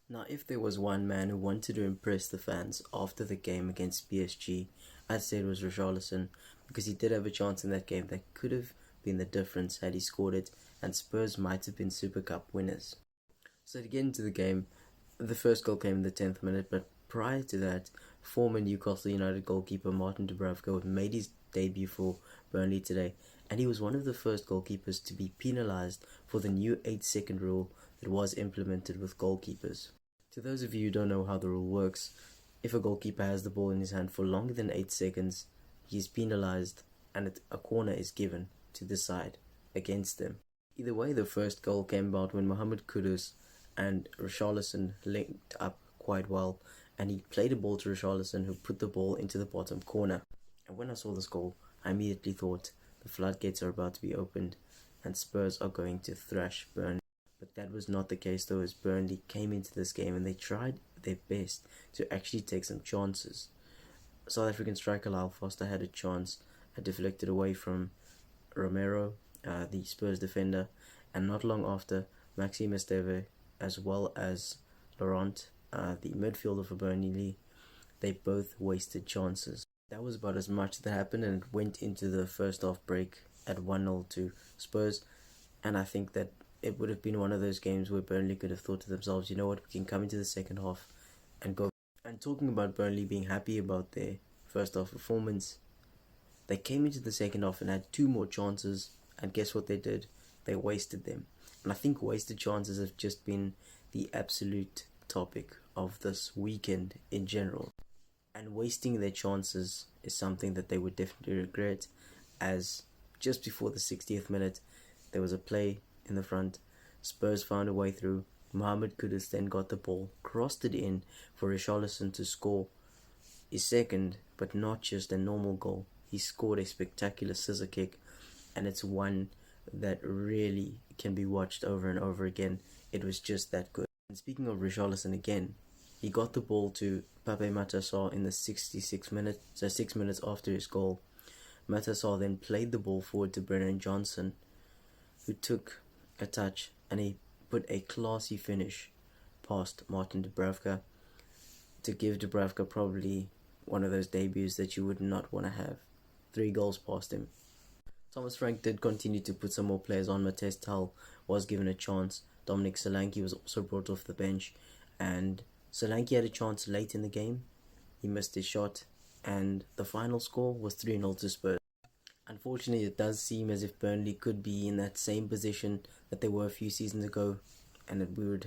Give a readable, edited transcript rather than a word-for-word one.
Now, if there was one man who wanted to impress the fans after the game against PSG, I'd say it was Richarlison, because he did have a chance in that game that could have been the difference had he scored it, and Spurs might have been Super Cup winners. So to get into the game, the first goal came in the 10th minute, but prior to that, former Newcastle United goalkeeper Martin Dubravka made his debut for Burnley today, and he was one of the first goalkeepers to be penalised for the new 8-second rule that was implemented with goalkeepers. To those of you who don't know how the rule works, if a goalkeeper has the ball in his hand for longer than 8 seconds, he is penalised and a corner is given to the side against them. Either way, the first goal came about when Mohamed Kudus and Richarlison linked up quite well, and he played a ball to Richarlison, who put the ball into the bottom corner. And when I saw this goal, I immediately thought the floodgates are about to be opened and Spurs are going to thrash Burnley. But that was not the case though, as Burnley came into this game and they tried their best to actually take some chances. South African striker Altaaf had a chance, deflected away from Romero, the Spurs defender, and not long after, Maxime Esteve as well as Laurent, the midfielder for Burnley, they both wasted chances. That was about as much that happened, and it went into the first half break at 1-0 to Spurs, and I think that it would have been one of those games where Burnley could have thought to themselves, you know what, we can come into the second half and go. And talking about Burnley being happy about their first half performance, they came into the second half and had 2 more chances, and guess what they did? They wasted them. And I think wasted chances have just been the absolute topic of this weekend in general. And wasting their chances is something that they would definitely regret, as just before the 60th minute, there was a play in the front. Spurs found a way through. Mohamed Kudus then got the ball, crossed it in for Richarlison to score his second, but not just a normal goal. He scored a spectacular scissor kick, and it's one that really can be watched over and over again. It was just that good. And speaking of Richarlison again, he got the ball to Pape Matar Sarr in the 66th minute, so 6 minutes after his goal. Matar Sarr then played the ball forward to Brennan Johnson, who took a touch and he put a classy finish past Martin Dubravka to give Dubravka probably one of those debuts that you would not want to have. 3 goals past him. Thomas Frank did continue to put some more players on. Matthijs Tal was given a chance. Dominic Solanke was also brought off the bench, and Solanke had a chance late in the game. He missed his shot, and the final score was 3-0 to Spurs. Unfortunately, it does seem as if Burnley could be in that same position that they were a few seasons ago, and that we would